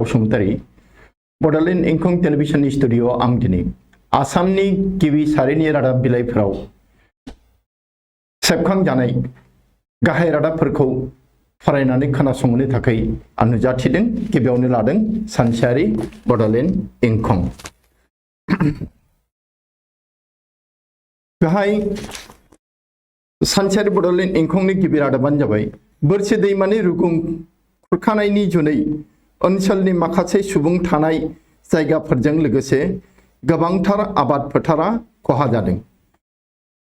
Basumatary Bodoland इंखं television studio आं दिनै आसामनि गिबि सारिनि रादाब बिलाइफोराव सेबखांजानाय गाहाय रादाबफोरखौ फरायनानै खोनासंनो थाखाय आं नुजाथिदों। गिबियावनो लादों सानसेयारि बड'लेण्ड इंखं। गाहाय सानसेयारि बड'लेण्ड इंखंनि गिबि रादाबानो जाबाय बोरसि दैमानि रुगुं खुरखानायनि जुनै ओनसोलनि माखासे सुबुं थानाय जायगाफोरजों लोगोसे गोबांथार आबाद फोथारा खहा जादों।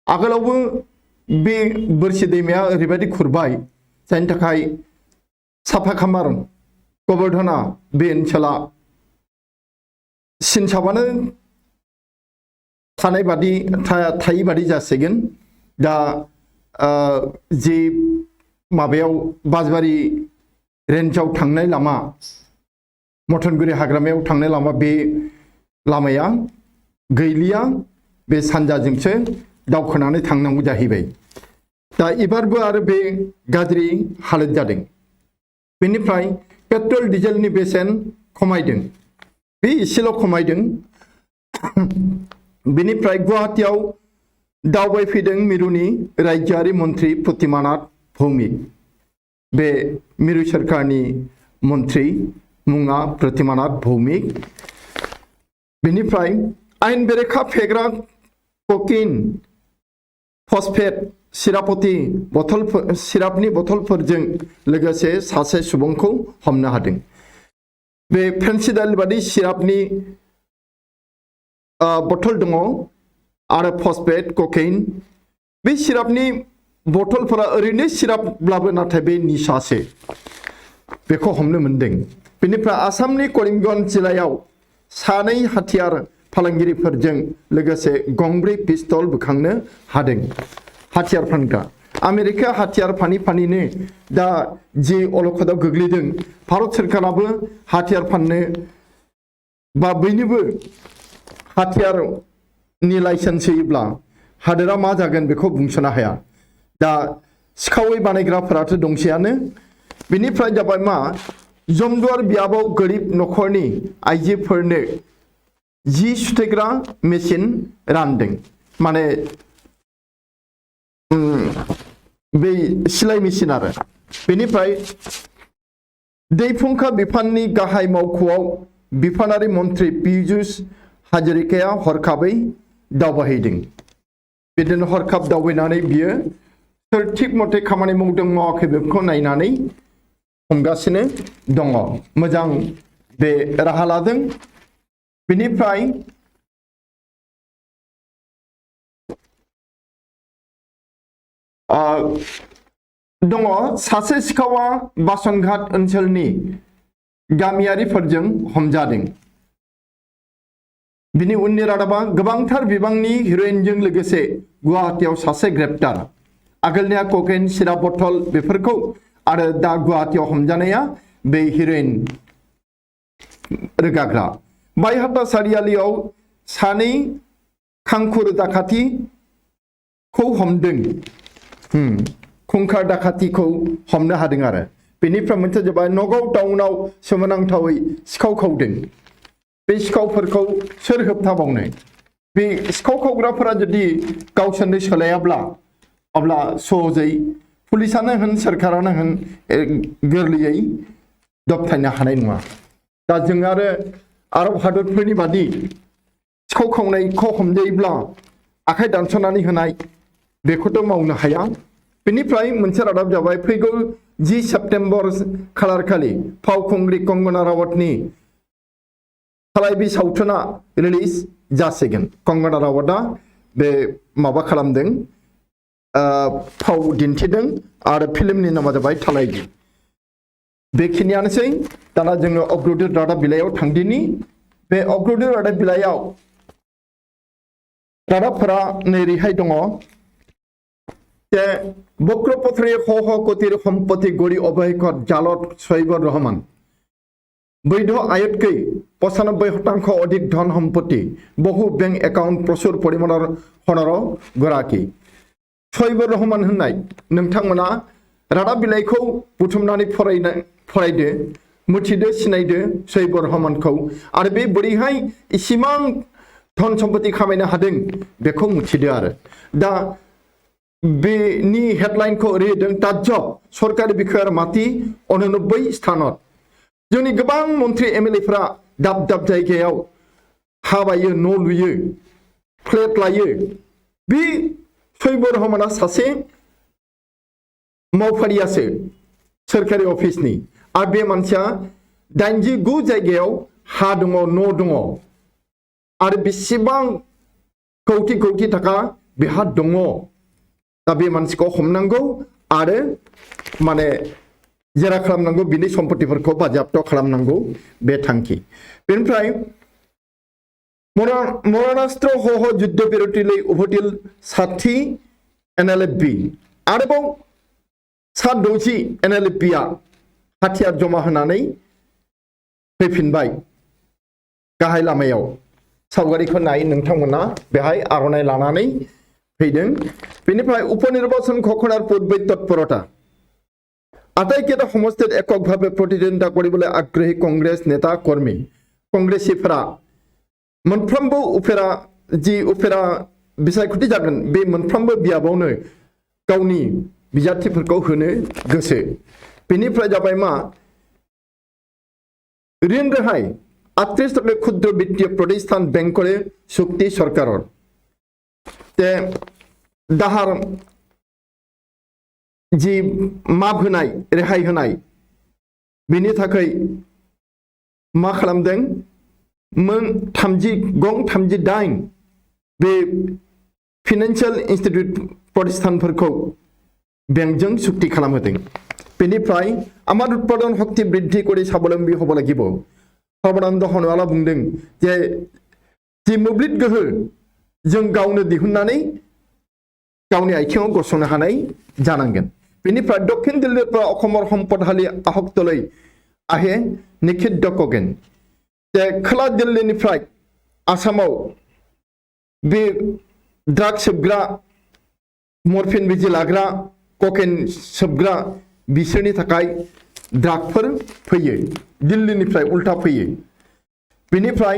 आगोलावबो बे बोरसि दैमाया ओरैबायदि खुरबाय जायनि थाखाय साफा खामार गोबोरधना बे ओनसोला सिनसाबानो थायै बादि जासिगोन। दा जे माबायाव बाजबारि रेन्जआव थांनाय लामा मथनगुरि हाग्रामायाव थांनाय लामा बे लामाया गैलिया, बे सानजाजोंसो दावखोनानै थांनांगौ जाहैबाय। दा एबारबो आरो बे गाज्रि हालोद जादों। बेनिफ्राय पेट्रल डिजेलनि बेसेन खमायदों, बे एसेल' खमायदों। बेनिफ्राय गुवाहाटीयाव दावबायफैदों मिरुनि रायजोआरि मन्थ्रि प्रतिमानाथ भौमिक। बे मिरु सोरखारनि मन्थ्रि मुङा प्रतिमानाथ भौमिक। बेनिफ्राय आयेन बेरेखा फेग्रा ककेइन फस्फेट सिरापनि बथलफोरजों लोगोसे सासे सुबुंखौ हमनो हादों। बे फेन्सिडाल बादि सिरापनि बथल दङ आरो फस्फेट ककेइन। बे सिरापनि बथलफोरा ओरैनो सिरापब्लाबो नाथाय बे निसासो, बेखौ हमनो मोनदों। बेनिफ्राय आसामनि करिमगन्ज जिल्लायाव सानै हाथियार फालांगिरिफोरजों लोगोसे गंब्रै पिस्तल बोखांनो हादों। हाथियार फानग्रा आमेरिका हाथियार फानिनो दा जि अलखदाव गोग्लैदों। भारत सोरखाराबो हाथियार फाननो बा बयनोबो हाथियारनि लाइसेन्स होयोब्ला हादोरा मा जागोन बेखौ बुंस'नो हाया। दा सिखावै बानायग्राफोराथ' दंसैयानो। बेनिफ्राय जाबाय मा, जमदुवार बियाबाव गोरिब न'खरनि आइजोफोरनो जि सुथेग्रा मेसिन रानदों, माने बे सिलाइ मेसिन आरो। बेनिफ्राय दै फुंखा बिफाननि गाहाय मावख'आव बिफानारि मन्थ्रि पीयूष हाजरिकाया हरखाबै दावबायहैदों। बिदिनो हरखाब दावबायनानै बियो सोर थिग मथे खामानि मावदों मावाखै बेखौ नायनानै हमगासिनो दङ। मोजां बे राहा लादों। बेनिफ्राय दङ सासे सिखावा बासनघाट ओनसोलनि गामियारिफोरजों हमजादों। बिनि उननि रादाबा गोबांथार बिबांनि हिर'इनजों लोगोसे गुवाहाटीयाव सासे ग्रेप्टार। आगोलनिया ककेइन सिराप बथल बेफोरखौ, आरो दा गुवाहाटीयाव हमजानाया बे हिर'इन रोगाग्रा। बायहाथा सारियालियाव सानै खांखुर दाखाथिखौ हमदों। खुंखार दाखाथिखौ हमनो हादों आरो। बेनिफ्राय मोनसे जाबाय नगाव टाउनाव सोमोनांथावै सिखाव खावदों। बे सिखावफोरखौ सोर होबथाबावनो? बे सिखाव खावग्राफोरा जुदि गावसोरनो सोलायाब्ला अब्ला सहजै पुलिसानो होन सोरखारानो होन गोरलैयै दबथायनो हानाय नङा। दा जों आरो आरब हादरफोरनि बादि सिखाव खावनायखौ हमजायोब्ला आखाइ दानस'नानै होनाय बेखौथ' मावनो हाया। बेनिफ्राय मोनसे रादाब जाबाय फैगौ 10 सेप्तेम्बर खालारखालि फावखुंग्रि कंगना रावतनि थालाइबि सावथुना रिलिज जासिगोन। कंगना रावतआ बे माबा खालामदों, फाव दिन्थिदों आरो फिल्मनि नामा जाबाय थालाइबि। बेखिनियानोसै। दाना जोङो अग्रदुत रादाब बिलाइयाव थांदिनि। बे अग्रदुत रादाब बिलाइयाव रादाबफोरा नैरैहाय दङ जे बक्रपत्रे हह कतिर सम्पत्ति गড়ি অবৈকট জালত শৈবর রহমান বৈধ আয়তকৈ ৯৫% অধিক ধন সম্পত্তি, বহু বেংক একাউন্ট, প্রচুর পরিমাণৰ সোণৰ গৰাকী। শৈবর রহমান होननाय नोंथांमोना रादाब बिलाइखौ बुथुमनानै फरायदो। मुथिदो सिनायदो सैबर रहमानखौ आरो बे बोरैहाय इसिबां धन सम्पति खामायनो हादों बेखौ मिथिदो आरो दा बेनि हेडलाइनखौ ओरै होदों ताज्जब सरकारि बिखायार माति 89 स्थानत जोंनि गोबां मन्त्रि एमएलएफ्रा दाब दाब जायगायाव हा बायो न' लुयो फ्लेट लायो बे सैबर रहमाना सासे मावफारियासो सोरखारि अफिसनि आरो बे मानसिया 89 जायगायाव हा दङ न' दङ आरो बेसेबां कौटि कौटि थाखा बेहा दङ दा बे मानसिखौ हमनांगौ आरो माने जेरा खालामनांगौ बिनि सम्पतिफोरखौ बाज्याप्त खालामनांगौ बे थांखि बेनिफ्राय मरानास्त्र हह युद्ध बिरतिलै उभतिल 60 एनएलएफबि आरोबाव 60 एनएलएफबिआ हाथियार जमा होनानै फैफिनबाय गाहाय लामायाव सावगारिखौ नाय नोंथांमोना बेहाय आर'नाइ लानानै फैदों बेनिफ्राय उपनिर्বাচন ঘোষণার পূর্বে তৎপরতা আটাইকেইটা সমষ্টিত এককভাৱে প্ৰতিদ্বন্দ্বিতা কৰিবলৈ আগ্ৰহী কংগ্ৰেছ নেতা কৰ্মী কংগ্ৰেছীफोरा मोनफ्रोमबो उफेरा बिसायख'थि जागोन बे मोनफ्रोमबो बियाबावनो गावनि बिजाथिफोरखौ होनो गोसो बेनिफ्राय जाबाय मा ऋण रेहाय 38 ক্ষুদ্র বিত্তীয় প্রতিষ্ঠান বেংকৰে চুক্তি চৰকাৰৰ তে दाहार जी माफ होनाय रेहाय होनाय बेनि थाखाय मा खालामदों 38 बे फाइनेंशियल इन्स्टिट्यूट प्रतिष्ठानफोरखौ बेंकजों चुक्ति खालामहोदों बेनिफ्राय आमार उत्पादन शक्ति बृद्धि কৰি স্বাৱলম্বী হ'ব লাগিব সৰ্বানন্দ সনোৱালা बुंदों जे जि मोब्लिब गोहो जों गावनो दिहुननानै गावनि आथिङाव गसंनो हानाय जानांगोन बेनिफ्राय दक्षिण दिल्लीनिफ्राय अखমৰ सम्पदशाली आहक्तলৈ आहे निखित डकगेन जे खोला दिल्लीनिफ्राय आसामाव बे ड्राग सोबग्रा मर्फिन बिजि लाग्रा ककेन सोबग्रा बिसोरनि थाखाय ड्रागफोर फैयो दिल्लीनिफ्राय उल्टा फैयो बेनिफ्राय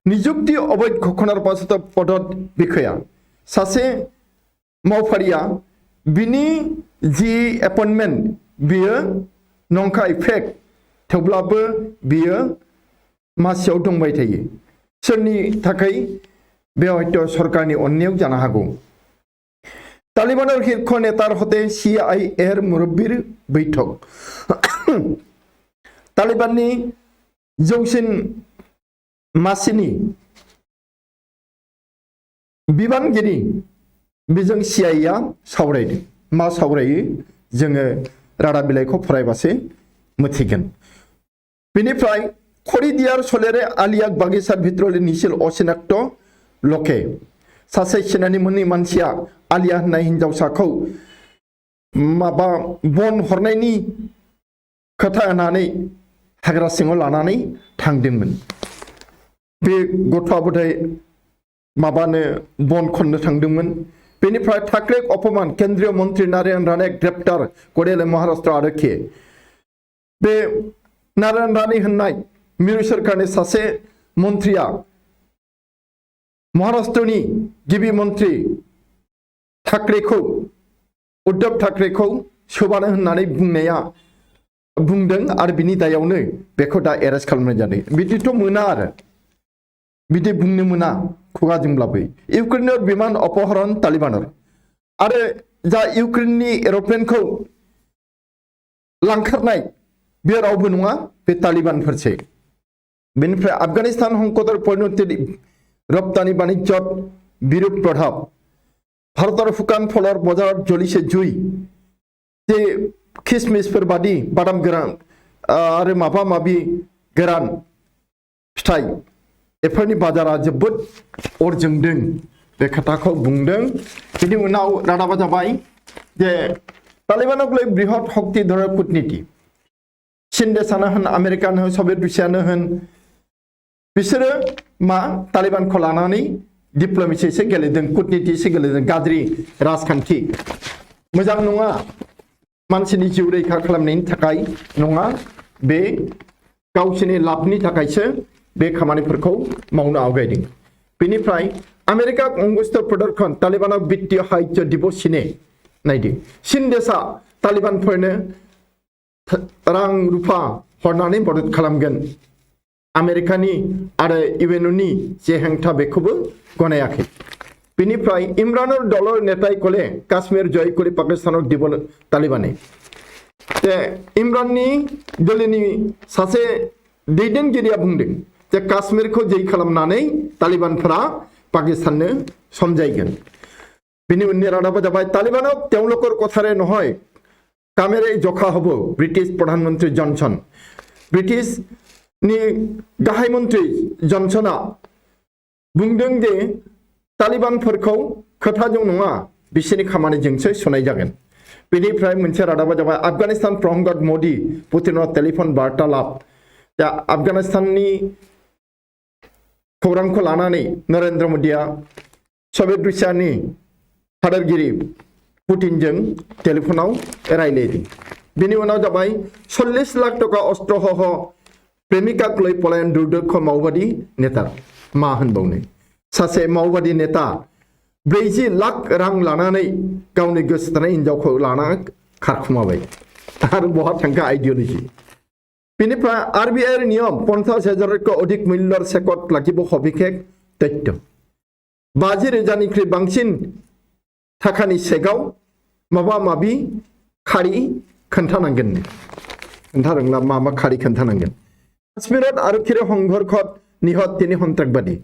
निजुक्ति अवैध घोषणार पाছত पदत बिखया सासे मावफारिया बिनि जि एपइन्टमेन्ट बियो नंखाय फेक थेवब्लाबो बियो मासियाव दंबाय थायो सोरनि थाखाय बे हयथ सरकारनि अननायाव जानो हागौ तालिबाনৰ শীৰ্ষ নেতাৰ সৈতে সিআইএৰ মুৰব্বীৰ বৈঠক तालिबाननि जौसिन मासिनि बिबानगिरि बेजों सिआइएआ सावरायदों मा सावरायो जोङो रादाब बिलाइखौ फरायबासो मिथिगोन बेनिफ्राय खरिदियार सोलेरे आलियाक बागिसार भितरले निसिल असिनाक्ट लके सासे सिनानि मोननि मानसिया आलिया होननाय हिनजावसाखौ माबा बन हरनायनि खोथा होनानै हाग्रा सिङाव लानानै थांदोंमोन बे गथ'आ बोथाय माबानो बन खननो थांदोंमोन बेनिफ्राय ठाकरे अपमान केंद्रीय मंत्री नारायण राणे ग्रेप्तार करेले महाराष्ट्र आरक्षी बे नारायण राणे होननाय मिरु सरकारनि सासे मन्त्रिया महाराष्ट्रनि गिबि मन्त्रि ठाकरेखौ उद्धव ठाकरेखौ सोबानो होननानै बुंदों आरो बिनि दायावनो बेखौ दा एरेस्ट खालामनाय जादों बिदिथ' मोना आरो बिदि बुंनो मोना खुगाजोंब्लाबो इउक्रेननि बिमान अपहरन तालिबानर आरो जा इउक्रेननि एर'प्लेनखौ लांखारनाय बे रावबो नङा बे तालिबानफोरसो बेनिफ्राय आफगानिस्तान संकटर परिणति रप्तानि बाणिज्यत बिरुप प्रभाव भारतर फुकान फलर बजारात জ্বলিছে জুই जे किसमिसफोर बादि बादाम गोरान आरो माबा माबि गोरान फिथाइ बेफोरनि बाजारा जोबोद अर जोंदों बे खोथाखौ बुंदों बिनि उनाव रादाबा जाबाय जे तालिबानक बृहत शक्तिधर कूटनीति चीन देशानो होन आमेरिकानो होन सभियेट रुसियानो होन बिसोरो मा तालिबानखौ लानानै डिप्लोमेसिसो गेलेदों कूटनीतिसो गेलेदों गाज्रि राजखान्थि मोजां नङा मानसिनि जिउ रैखा खालामनायनि थाखाय नङा बे गावसोरनि लाबनि थाखायसो बे खामानिफोरखौ मावनो आवगायदों बेनिफ्राय आमेरिका अंगुष्ठ प्रदर्शन तालिबानाव बित्तीय साहाय्य दिबस सिने नायदो चीन देशा तालिबानफोरनो रां रुफा हरनानै मदद खालामगोन आमेरिकानि आरो इउएनअनि जे हेंथा बेखौबो गनायाखै बेनिफ्राय इमरानुर दलर नेताय कले काश्मीर जय करे पाकिस्तानाव দিব तालिबाने ते इमराननि दलनि सासे दैदेनगिरिया बुंदों जे काश्मीरखौ जै खालामनानै तालिबानफोरा पाकिस्ताननो समजायगोन बिनि उननि रादाबा जाबाय तालिबानक তেওঁলোকৰ কথাৰে নহয় कामेरे जखा हबो ब्रिटिश प्रधानमंत्री जॉनसन ब्रिटिशनि गाहाय मन्त्रि जॉनसना बुंदों जे तालिबानफोरखौ खोथाजों नङा बिसोरनि खामानिजोंसो सुनाय जागोन बेनिफ्राय मोनसे रादाबा जाबाय आफगानिस्तान प्रहंगत मोदी पुतिनर टेलिफन वार्तालाप दा आफगानिस्ताननि खौरांखौ लानानै नरेंद्र मोदीया सभियेट रासियानि हादोरगिरि पुतिनजों टेलिफनाव रायलायदों बेनि उनाव जाबाय 40 लाख टका अस्त्रसह प्रेमिकाक लै पलायन दुर्दक्ष माओवादी नेता मा होनबावनो सासे माओवादी नेता 40 लाख रां लानानै गावनि गोसोथोनाय हिनजावखौ लाना खारखुमाबाय आरो बहा थांखो आइडियोलॉजी बेनिफ्राय आरबीआई नियम 50,000 अधिक मूल्यर सेकट लाखिब हबिखेक तथ्य 50,000निख्रुइ बांसिन थाखानि सेगाव माबा माबि खारि खोन्थानांगोन खोन्था रोंला मा खारि खोन्थानांगोन काश्मीराव आरक्षीर संघर्षत निहत 3 सन्त्रासबादी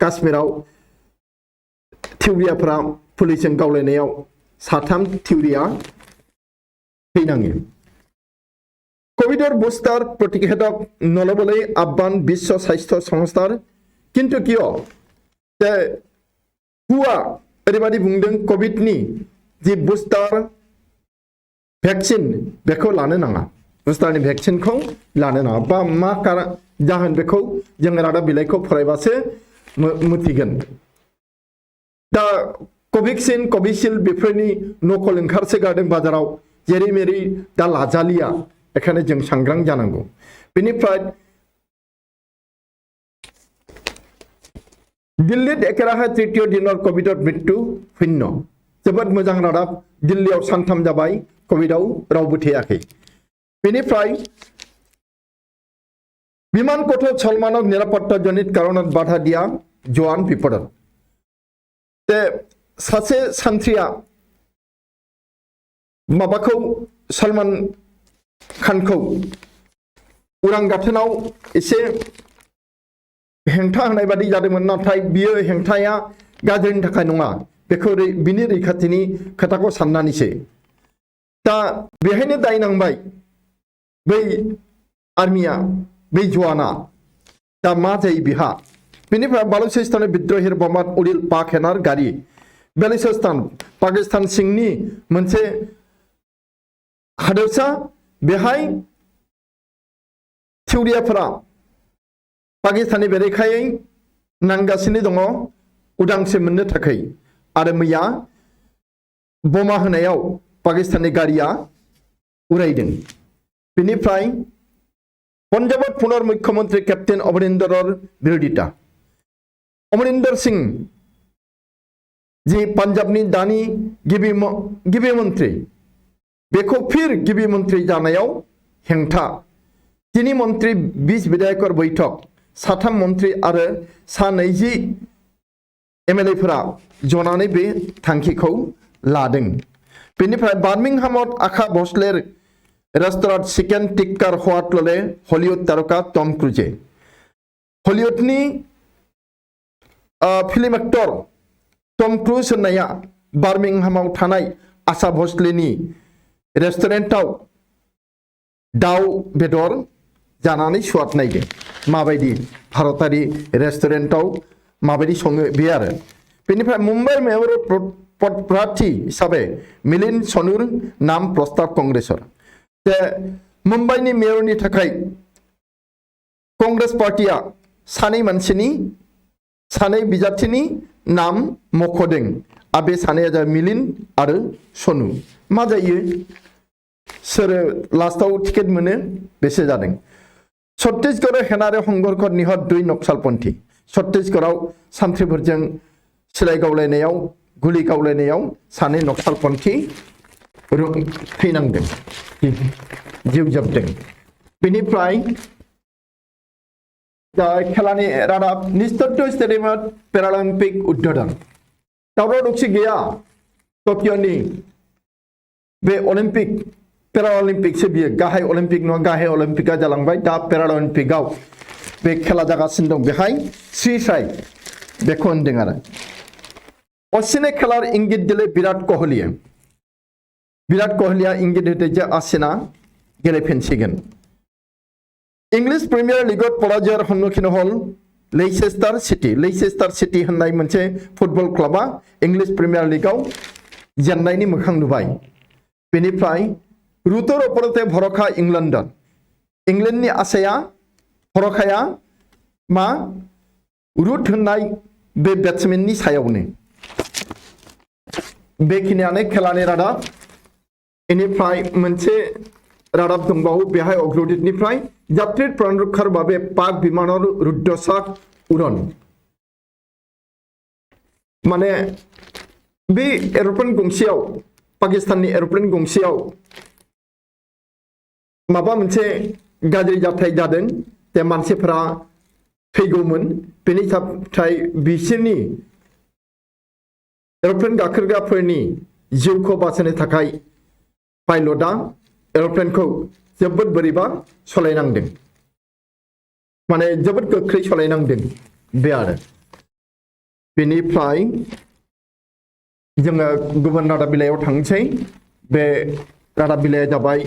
काश्मीराव थिउरियाफोरा पुलिसजों गावलायनायाव 3 थिउरिया थैनाङो कोविडर बुस्टार प्रतिषेधक नलबले आह्वान विश्व स्वास्थ्य संस्थार किन्तु किय जे हुआ ओरैबायदि बुंदों कोविडनि जि बुस्टार भेक्सिन बेखौ लानो नाङा बुस्टारनि भेक्सिनखौ लानो नाङा बा मा जाहोन बेखौ जों रादाब बिलाइखौ फरायबासो मिथिगोन दा कोभेक्सिन कोविशिल्ड बेफोरनि नकल ओंखारसो गारदों बाजाराव जेरै मेरै दा लाजालिया बेखायनो जों सांग्रां जानांगौ बेनिफ्राय दिल्ली एकेराहा तृतीय दिनर कोविडर मृत्यु शून्य जोबोद मोजां रादाब दिल्लीयाव सानथाम जाबाय कोविडआव रावबो थैयाखै बेनिफ्राय বিমান কঠোর সলমানক নিরাপত্তাজনিত কারণত বাধা দিয়া জোয়ান বিপদত তে সাसे सानथ्रिया माबाखौ सलमान खानखौ उरां गाथोनाव एसे हेंथा होनाय बादि जादोंमोन नाथाय बियो हेंथाया गाज्रिनि थाखाय नङा बेखौ बिनि रैखाथिनि खोथाखौ साननानैसो दा बेहायनो दाय नांबाय बै आर्मिया बै जवाना दा मा जायो बिहा बेनिफ्राय बालुचिस्तान बिद्रहिर बमात उरिल पाक हेनार गारि बेलुचिस्तान पाकिस्तान सिंनि मोनसे हादोरसा बेहाय थिउरियाफोरा पाकिस्ताननि बेरेखायै नांगासिनो दङ उदांस्रि मोननो थाखाय आरो मैया बमा होनायाव पाकिस्ताननि गारिया उरायदों बेनिफ्राय पंजाबत पुनर मुख्यमंत्री कैप्टेन अमरिंदरर बिरोधिता अमरिंदर सिंह जी पंजाबनि दानि गिबि मंत्री बेखौ फिर गिबि मंत्री जानायाव हेंथा 3 मंत्री 20 विधायकर बैठक 3 मंत्री आरो 20 एमएलएफोरा जनानै बे थांखिखौ लादों बेनिफ्राय बार्मिंहामत आखा भस्लेर रेस्टुरेंट चिकेन टिक्कार हवात लले हलिउड तारका टम क्रुजे हलिउडनि फिल्म एक्टर टम क्रुज होननाया बार्मिंहामाव थानाय आशा भस्लेनि रेस्टुरेंटाव दाउ बेदर जानानै स्वाद नायदों माबायदि भारतारि रेस्टुरेंटाव माबायदि सङो बे आरो बेनिफ्राय मुंबई मेयर पदप्रार्थी हिसाबै मिलिंद सनुर नाम प्रस्ताव कांग्रेसर जे मुंबईनि मेयरनि थाखाय कांग्रेस पार्टिया 2 मानसिनि 2 बिजाथिनि नाम मख'दों आरो बे 2 जाबाय मिलिंद आरो सनु मा जायो सोर लास्टआव टिकेट मोनो बेसो जादों छत्तीसगढ़ हेनारे हंगरखर निहत 2 नक्सालपन्थी छत्तीसगढ़ाव सान्थ्रिफोरजों सिलाइ गावलायनायाव गुलि गावलायनायाव 2 नक्सालपन्थी थैनांदों जिउ जोबदों बेनिफ्राय खेलानि रादाब निस्तत्य स्टेडियामाव पेरालिम्पिक उद्बोधन दावराव दावसि गैया टकिअनि बे अलिम्पिक पेरालिम्पिक से बियो गाहाय अलिम्पिक नङा गाहाय अलिम्पिकआ जालांबाय दा पेरालिम्पिकआव बे खेला जागासिनो दं बेहाय स्रिसाय बेखौ होनदों आरो असिने खेलार इंगित दिले विराट कोहलिया इंगित होदों जे आसिना गेलेफिनसिगोन इंग्लिश प्रिमियार लीगआव पराजयर सन्मुखीन हल लेइसेस्टार सिटी होननाय मोनसे फुटबल क्लाबा इंग्लिश प्रिमियार लीगआव जेननायनि मोखां नुबाय बेनिफ्राय रुटर अपरते भरखा इंग्लैंडनि आसाया भरखाया मा रुट होननाय बे बेट्समेननि सायावनो बेखिनियानो खेलानि रादाब बेनिफ्राय मोनसे रादाब दंबावो बेहाय अग्रदीपनिफ्राय यात्री प्राण रक्षार बाबे पाक विमानर रुद्धसाक उड़न माने बे एर'प्लेन गंसेयाव पाकिस्ताननि एर'प्लेन गंसेयाव माबा मोनसे गाज्रि जाथाय जादों जे मानसिफोरा थैगौमोन बेनि थाखाय बिसोरनि एर'प्लेन गाखोग्राफोरनि जिउखौ बासायनो थाखाय पाइलटआ एर'प्लेनखौ जोबोद बोरैबा सालायनांदों माने जोबोद गोख्रै सालायनांदों बे आरो बेनिफ्राय जोङो गुबुन रादाब बिलाइयाव थांसै बे रादाब बिलाइया जाबाय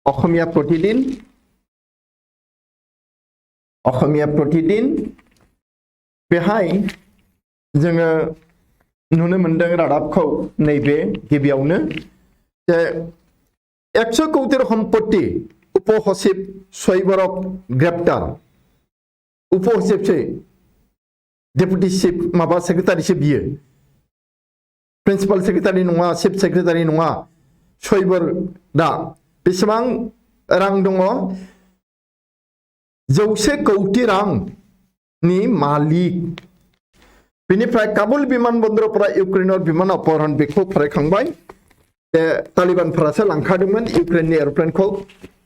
असमिया प्रतिदिन बेहाय जोङो नुनो मोनदों रादाबखौ नैबे गिबियावनो जे 100 कोटी सम्पत्ति उपसचिव शैबरक ग्रेप्तार उपसचिव से डेपुटी चिफ माबा सेक्रेटारि से बियो प्रिन्सिपाल सेक्रेटारि नङा चिफ सेक्रेटारि नङा शैबर दा बेसेबां रां दङ 100 कोटी रांनि मालिक बेनिफ्राय काबुल विमानबन्दरफोरा इउक्रेनर बिमान अपहरन बेखौ फरायखांबाय तालिबानफोरासो लांखादोंमोन इउक्रेननि एर'प्लेनखौ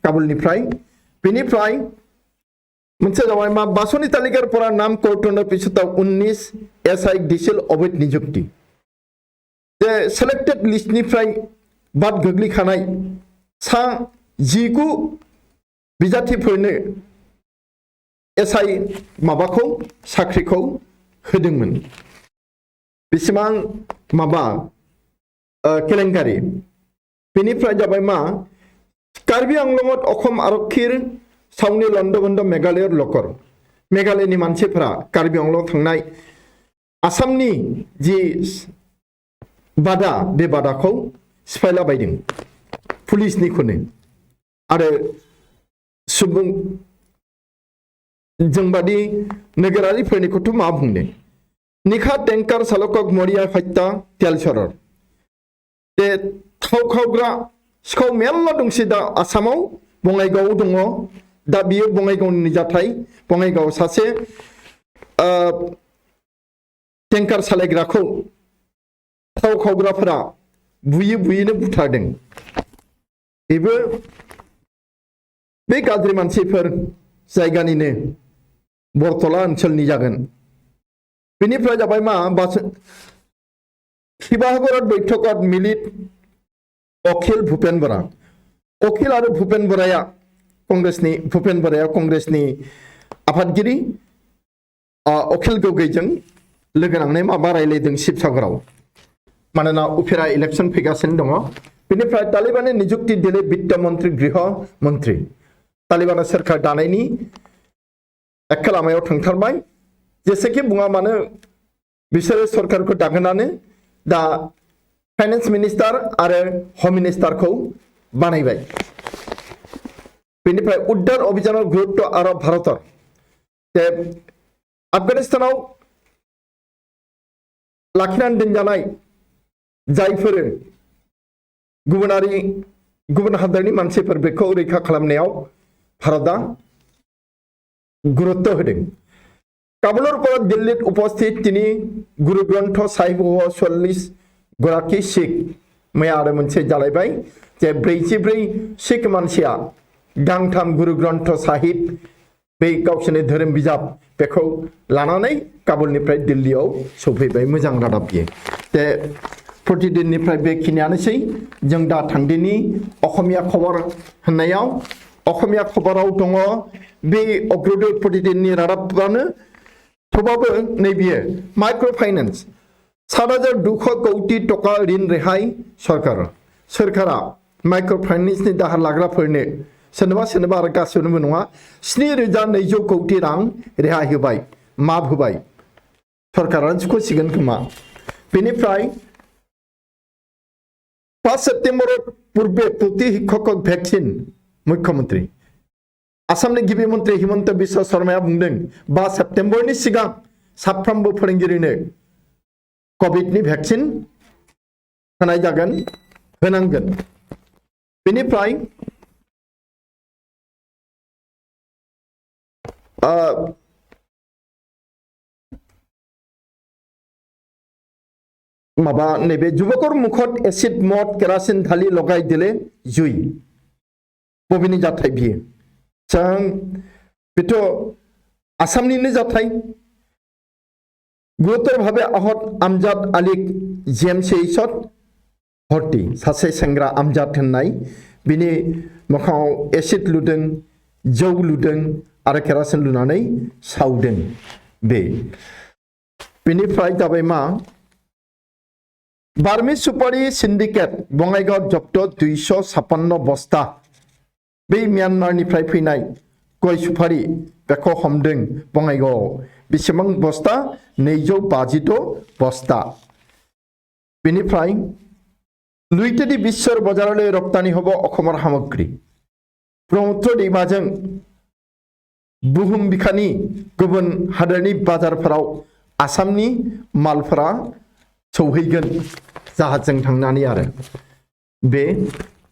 काबुलनिफ्राय बेनिफ्राय मोनसे जाबाय मा बासनि तालिकाफोरा नाम कर्तन पिछताव 19 एसआई डिसेल अवैध नियुक्ति जे सेलेक्टेड लिस्टनिफ्राय बाद गोग्लैखानाय सा 19 बिजाथिफोरनो एसआई माबाखौ साख्रिखौ होदोंमोन बेसेबां माबा केलेंकारि बेनिफ्राय जाबाय मा कार्बि आंलंआव अखम आरक्षीर सावनि लन्डबन्द मेघालय लकर मेघालयनि मानसिफोरा कार्बि आंलं थांनाय आसामनि जि बादा बे बादाखौ सिफायला बायदों पुलिसनिखौनो आरो सुबुं जोंबादि नोगोरारिफोरनिखौथ' मा बुंनो निखा टेंकार चालकक मरिया हत्या तेलसरर दे थाव खावग्रा सिखाव मेरला दंसै दा आसामाव बङाइगावआव दङ दा बियो बङाइगावनि जाथाय बङाइगावआव सासे टेंकार सालायग्राखौ थाव खावग्राफोरा बुयैनो बुथारदों बेबो बे गाज्रि मानसिफोर जायगानिनो बरतला ओनसोलनि जागोन बेनिफ्राय जाबाय मा शिवसागरत बैठकत मिलित अखिल भूपेन बरा अखिल आरो भूपेन बराया कंग्रेसनि आफादगिरि अखिल गगैजों लोगो नांनाय माबा रायलायदों शिवसागराव मानोना उफेरा इलेक्शन फैगासिनो दङ बेनिफ्राय तालिबाननि नियुक्ति दिले वित्त मन्त्री गृह मन्त्री तालिबाना सोरखार दानायनि एखे लामायाव थांथारबाय जेसेखि बुङा मानो बिसोरो सरकारखौ दागोनानो दा फाइनेन्स मिनिस्टार आरो होम मिनिस्टारखौ बानायबाय बेनिफ्राय उद्धार अभियानाव गुरुत्व आरो भारतर जे आफगानिस्तानाव लाखिनानै दोनजानाय जायफोर गुबुन हादरनि मानसिफोर बेखौ रैखा खालामनायाव भारतआ गुरुत्व होदों काबुलर पर दिल्ली उपस्थित तिनी गुरु ग्रंथ साहिब 40 गराखि सिख मैया आरो मोनसे जालायबाय जे 44 सिख मानसिया गांथाम गुरु ग्रंथ साहिब बे गावसोरनि धोरोम बिजाब बेखौ लानानै काबुलनिफ्राय दिल्लीयाव सफैबाय मोजां रादाब बियो जे प्रतिदिननिफ्राय बेखिनियानोसै जों दा थांदिनि असमिया खबर होननायाव असमिया खबराव दङ बे अग्रदय प्रतिदिननि रादाबानो थेवबाबो नैबेयो माइक्र' फाइनेन्स 7,200 कोटी टका ऋण रेहाय सरकारा माइक्र' फाइनेन्सनि दाहार लाग्राफोरनो सोरनोबा आरो गासैनोबो नङा 7,200 कोटी रां रेहाय होबाय माफ होबाय सरकारानो सुख'सिगोन खोमा बेनिफ्राय 5 सेप्टेम्बर पूर्वे प्रति शिक्षक वैक्सीन मुख्यमंत्री आसामनि गिबि मन्त्री हिमन्त बिश्व शर्माया बुंदों 5 सेप्टेम्बरनि सिगां साफ्रोमबो फोरोंगिरिनो कभिडनि वैक्सीन होनाय जागोन होनांगोन बेनिफ्राय माबा नैबे युवकर मुखत एसिड मद केरासिन धालि लगाय दिले जुई बबेनि जाथाय बियो जों बेथ' आसामनिनो जाथाय गुरुतर भावे आहत आमजाद आलिक जेएमसिएइचत भर्ती सासे सेंग्रा आमजाद होननाय बिनि मोखाङाव एसिड लुदों जौ लुदों आरो केरासिन लुनानै सावदों बेनिफ्राय जाबाय मा बार्मी सुपारी सिन्डिकेट बङाइगाव जब्द 256 बस्ता बे म्यानमारनिफ्राय फैनाय गय सुपारी बेखौ हमदों बङाइगावआव बेसेबां बस्ता 256 बस्ता बेनिफ्राय लुइटेरि बिश्वर बजारলৈ रप्तानि हब अखমৰ सामग्री ब्रह्मपुत्र दैमाजों बुहुम बिखानि गुबुन हादोरनि बाजारफोराव आसामनि मालफोरा सौहैगोन जाहाजजों थांनानै आरो बे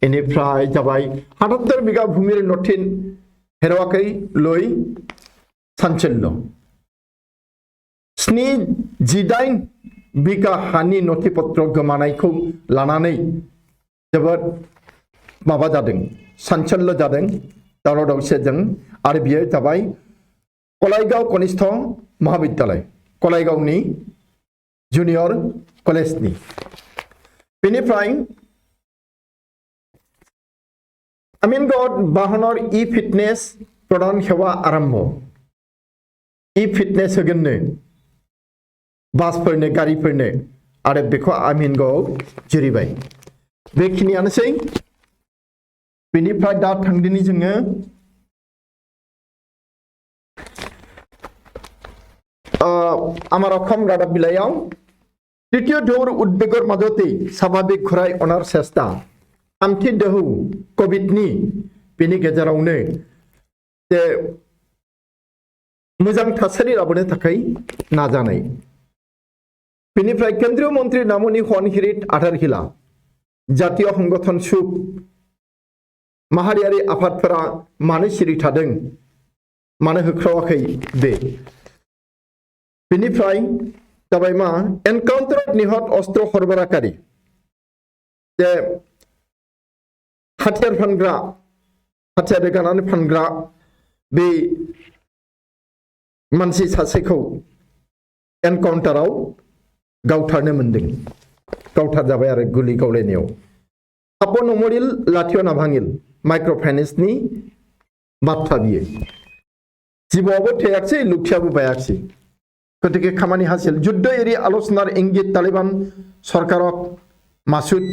इनिफ्राय जाबाय 77 बिगा भूमिर नथिन हेरावाखै लय सानसेल' 78 बिगा हानि नथिपत्र गोमानायखौ लानानै जोबोद माबा जादों सानसेल' जादों दावराव दावसिजों आरो बियो जाबाय कलाइगाव कनिष्ठ महाविद्यालय कलाइगावनि जुनियर कलेजनि बेनिफ्राय आमिनगढ़ बाहनर इ फिटनेस प्रदान सेवा आरम्भ इ फिटनेस होगोननो बासफोरनो गारिफोरनो आरो बेखौ आमिनगढ़आव जुरिबाय बेखिनियानोसै बेनिफ्राय दा थांदिनि जोङो आमार अखम रादाब बिलाइयाव तृतीय ढौर उद्वेगर মাজতে स्वाभाविक घुराय अनार चेष्टा थामथि दोहौ कभिडनि बेनि गेजेरावनो जे मोजां थासारि लाबोनो थाखाय नाजानाय बेनिफ्राय केन्द्रीय मन्त्री नामनि हनहिरित आधारहिला जातीय संगठन सुब माहारियारि आफादफोरा मानो सिरि थादों मानो होख्रावाखै बेनिफ्राय जाबाय मा एनकाउन्टार निहत अस्त्र सरबराहकारि जे हाथियार फानग्रा हाथियार रोगानानै फानग्रा बे मानसि सासेखौ एनकाउन्टाराव गावथारनो मोनदों गावथार जाबाय आरो गुलि गावलायनायाव थापन अमरिल लाथिय नाभाङिल माइक्र' फाइनेन्सनि बाथ्रा बियो जिबआवबो थैयाखिसै लुथियाबो बायाखिसै गतिके खामानि हासिल युद्ध एरि आलोचनार इंगित तालिबान सरकारक मासुद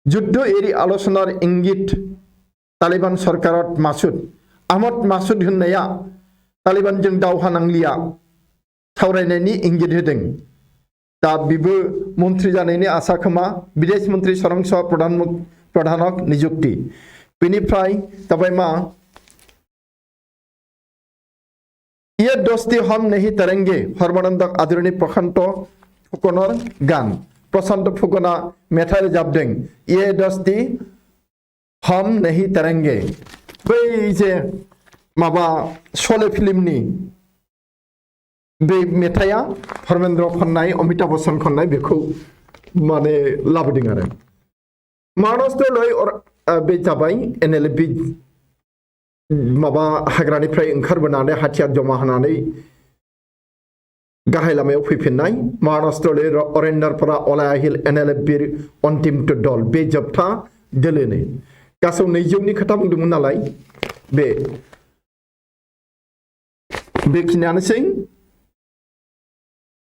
युद्ध एरि आलोचनार इंगित तालिबान सरकारक मासुद आहमद मासुद होननाया तालिबानजों दावहा नांलिया सावरायनायनि इंगित होदों दा बिबो मन्त्री जानायनि आसा खोमा विदेश मन्त्री सरंस प्रधानक नियुक्ति बेनिफ्राय जाबाय मा ये दोस्ती हम नहीं तरेंगे सर्बानंद आदरणीय प्रशांत फुकनर गान प्रशांत फुकना मेथाइ रोजाबदों ये दोस्ती हम नहीं तरेंगे बै जे माबा शले फिल्मनि बे मेथाइया धर्मेन्द्र खन्नाय अमिताभ बच्चन खन्नाय बेखौ माने लाबोदों आरो महाराष्ट्रलै बे जाबाय NLP माबा हाग्रानिफ्राय ओंखारबोनानै हाथियार जमा होनानै गाहाय लामायाव फैफिननाय महाराष्ट्रलै अरण्यफोरा अलायाहिल NLP अन्तिम दल बे जोबथा दोलोनो गासै 200नि खोथा बुंदोंमोन नालाय बेखिनियानोसै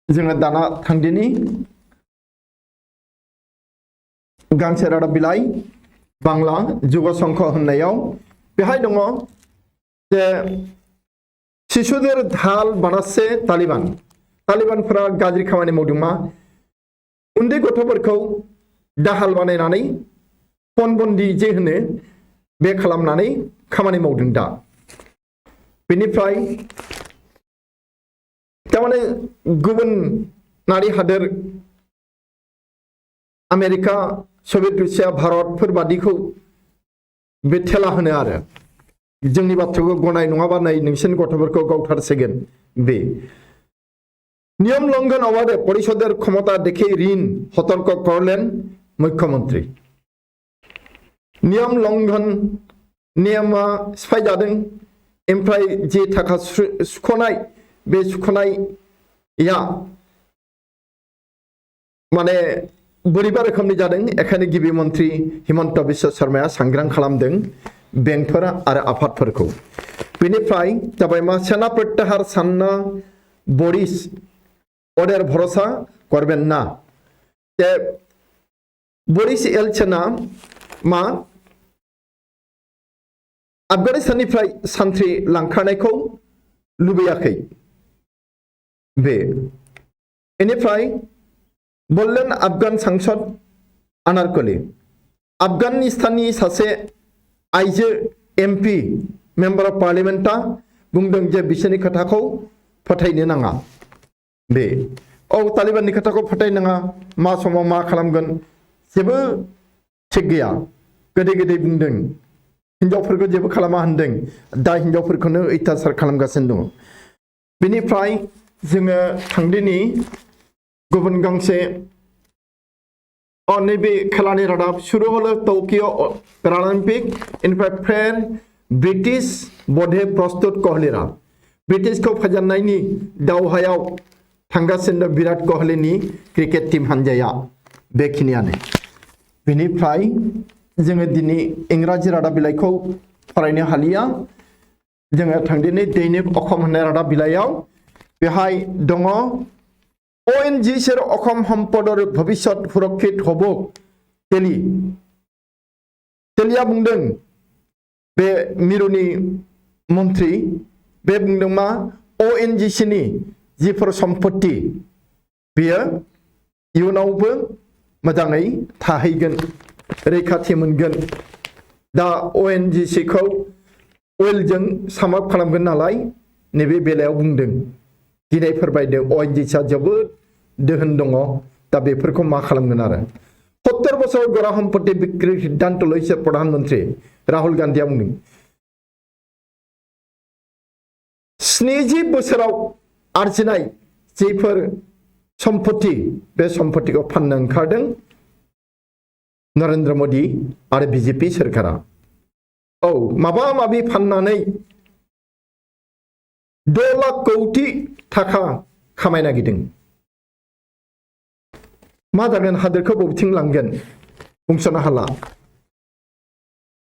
जोङो दाना थांदिनि गांसे रादाब बिलाइ बांला जुग संख होननायाव बेहाय दङ जे शिशुদের ঢাল বানাচ্ছে तालिबानफोरा गाज्रि खामानि मावदों मा उन्दै गथ'फोरखौ दाहाल बानायनानै पनबन्दी जे होनो बे खालामनानै खामानि मावदों दा बेनिफ्राय तारमाने गुबुन नारि हादोर आमेरिका सभियेट रासिया भारतफोर बादिखौ बे थेला होनो आरो जोंनि बाथ्राखौ गनाय नङाबा नै नोंसोरनि गथ'फोरखौ गावथारसिगोन बे नियम लंघन अबाधे परिषদের ক্ষমতা দেখে ঋণ সতর্ক করলেন মুখ্যমন্ত্রী नियम लंघन नियमा सिफायजादों ओमफ्राय जे थाखा सुख'नाय बे सुख'नाया माने बोरैबा रोखोमनि जादों एखायनो गिबि मन्त्रि हिमन्त बिश्व शर्माया सांग्रां खालामदों बेंकफोर आरो आफादफोरखौ बेनिफ्राय जाबाय मा सेना प्रत्याहार सानना बरिस ओদের भरोसा करबेन ना जे बरिस एलचेना मा आफगानिस्ताननिफ्राय सान्थ्रि लांखारनायखौ लुबैयाखै बे बेनिफ्राय बोललेन आफगान सांसद आनारकली आफगानिस्ताननि सासे आइजो MP मेम्बार अफ पार्लियामेन्टआ बुंदों जे बिसोरनि खोथाखौ फोथायनो नाङा बे तालिबाननि खोथाखौ फोथायनो नाङा मा समाव मा खालामगोन जेबो थिग गैया गोदै गोदै बुंदों हिनजावफोरखौ जेबो खालामा होनदों दा हिनजावफोरखौनो अयथासार खालामगासिनो दङ बेनिफ्राय जोङो थांदिनि गुबुन गांसे नैबे खेलानि रादाब शुरू हलो टकिय' पेरालिम्पिक इनिफ्राय फेर ब्रिटिश बधे प्रस्तुत कहलीरा ब्रिटिशखौ फेजेननायनि दावहायाव थांगासिनो विराट कोहलीनि क्रिकेट टीम हानजाया बेखिनियानो बेनिफ्राय जोङो दिनै इंराजि रादाब बिलाइखौ फरायनो हालिया जोङो थांदिनि दैनिक अखम होननाय रादाब बिलाइयाव बेहाय दङ ONGCৰ অসম সম্পদৰ ভৱিষ্যত সুৰক্ষিত হ'ব তেলিয়া बुंदों बे मिरुनि मन्त्रि बे बुंदों मा ONGCनि जिफोर सम्पत्ति बेयो इयुनावबो मोजाङै थाहैगोन रैखाथि मोनगोन दा ONGCखौ अइलजों सामाप खालामगोन नालाय नैबे बेलायाव बुंदों दिनैफोरबायदि ONGCआ जोबोद दोहोन दङ दा बेफोरखौ मा खालामगोन आरो 70 বছর গড়া সম্পত্তি বিক্রির সিদ্ধান্ত লইছে প্রধানমন্ত্রী রাহুল গান্ধীया बुंदों 70 बोसोराव आरजिनाय जेफोर सम्पत्ति बे सम्पत्तिखौ फाननो ओंखारदों नरेन्द्र मोदी आरो बीजेपी सोरखारा माबा माबि फाननानै 2 लाख कोटी थाखा खामायनो नागिरदों मा जागोन हादोरखौ बबेथिं लांगोन बुंस'नो हाला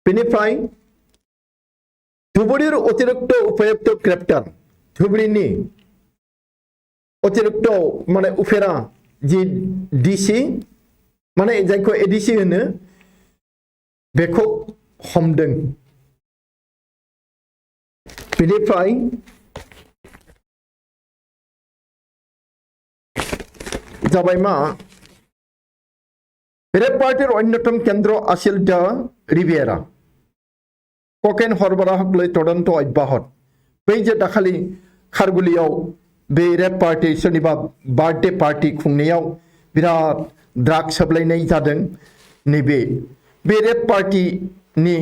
बेनिफ्राय धुबुरीर अतिरिक्त उपायुक्त ग्रेप्तार धुबुरीनि अतिरिक्त माने उफेरा जि DC माने जायखौ ADC होनो बेखौ हमदों बेनिफ्राय जाबाय मा रेप पार्टीर अन्यतम केन्द्र आसिल दा रिभिएरा ककेन हरबराहक लै तदन्त अब्याहत बै जे दाखालि खारगुलियाव बे रेप पार्टी सोरनिबा बार्थडे पार्टी खुंनायाव बिराद ड्राग्स सोबलायनाय जादों नैबे बे रेप पार्टीनि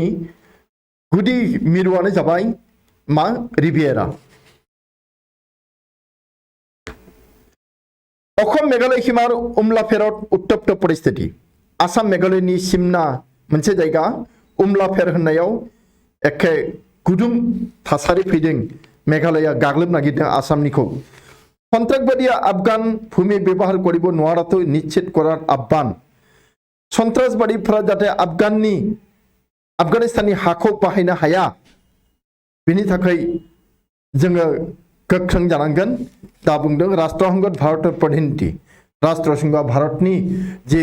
गुदि मिरुआनो जाबाय मा रिभियेरा अखम मेघालय हिमार उमलाफेरत उत्तप्त परिस्थिति आसाम मेघालयनि सिमना मोनसे जायगा उमलाफेर होननायाव एखे गुदुं थासारि फैदों मेघालया गाग्लोब नागिरदों आसामनिखौ सन्त्रासबादिया आफगान भूमि व्यवहार करिब नोवाराथ निश्चित करार आह्वान सन्त्रासबादिफोरा जाहाथे आफगानिस्ताननि हाखौ बाहायनो हाया बेनि थाखाय जोङो गोख्रों जानांगोन दा बुंदों राष्ट्रसंघ भारत प्रतिनिधि राष्ट्रसंघ भारतनि जे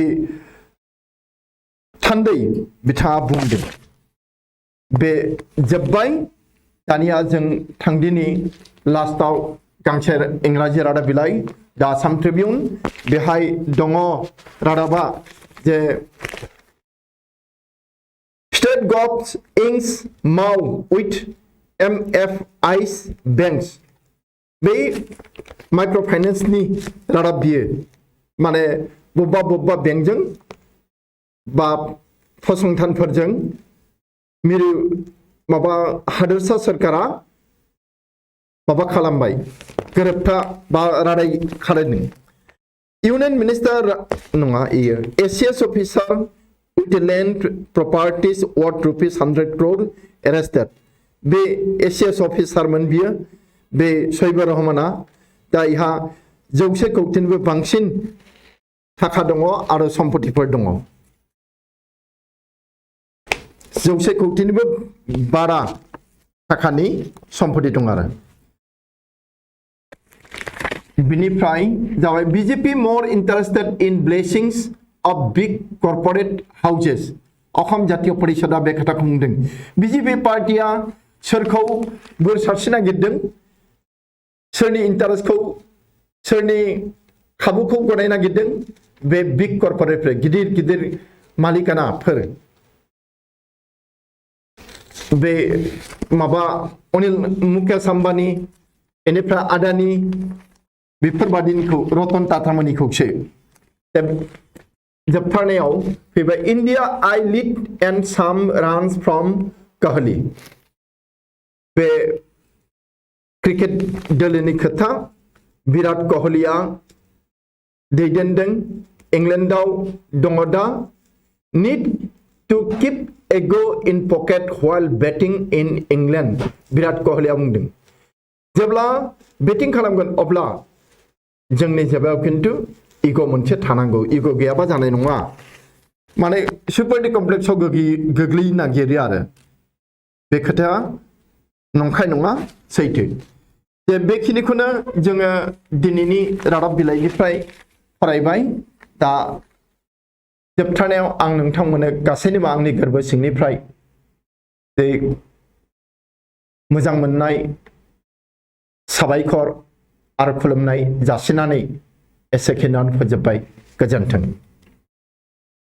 थान्दै बिथाङा बुंदों बे जोब्बाय दानिया जों थांदिनि लास्टाव गांसे इंराजि रादाब बिलाइ दा आसाम ट्रिबिउन बेहाय दङ रादाबा जे स्टेट गभर्नमेंट इंक्स माव उइथ MFIs banks बे माइक्रो फाइनेंसनि रादाब बियो माने बबेबा बेंकजों बा फसंथानफोरजों मिरु माबा हादोरसा सरकारा माबा खालामबाय गोरोबथा बा रादाय खालामदों इउनियन मिनिस्टार नङा इयो ACS officer with the land properties worth ₹100 crore arrested बे एसिएस अफिसार मोन बियो बे सैब रहमाना दा इहा 100 कौटिनिबो बांसिन थाखा दङ आरो सम्पतिफोर दङ 100 कौटिनिबो बारा थाखानि सम्पति दङ आरो बिनिफ्राय जाबाय BJP more interested in blessings of big corporate houses अखम जातीय परिषदा बे खोथाखौ बुंदों बीजेपी पार्टिया सोरखौ बोर सारस्रिनो नागिरदों सोरनि इन्टारेस्टखौ सोरनि खाबुखौ गनायनो नागिरदों बे बिग कर्परेटफोर गिदिर मालिकानाफोर बे माबा अनिल मुकेश आम्बानी बेनिफ्राय आदानि बेफोरबादिनिखौ रतन टाटामोनिखौसो जोबथारनायाव फैबाय India I lead and some runs from Kohli बे क्रिकेट दोलोनि खोथा विराट कोहलिया दैदेनदों इंलेन्डआव दङ दा need to keep a go in pocket while batting in England Virat कोहलिया बुंदों जेब्ला बैटिं खालामगोन अब्ला जोंनि जेबायाव किन्तु इगो मोनसे थानांगौ इगो गैयाबा जानाय नङा माने सुपारनि कमप्लेक्सआव गोग्लैनो नागिरो आरो बे खोथाया नंखाय नङा सैथो जे बेखिनिखौनो जोङो दिनैनि रादाब बिलाइनिफ्राय फरायबाय दा जोबथारनायाव आं नोंथांमोननो गासैनोबो आंनि गोरबो सिंनिफ्राय जे मोजां मोननाय साबायखर आरो खुलुमनाय जासिनानै एसेखिनियावनो फोजोबबाय गोजोन्थों।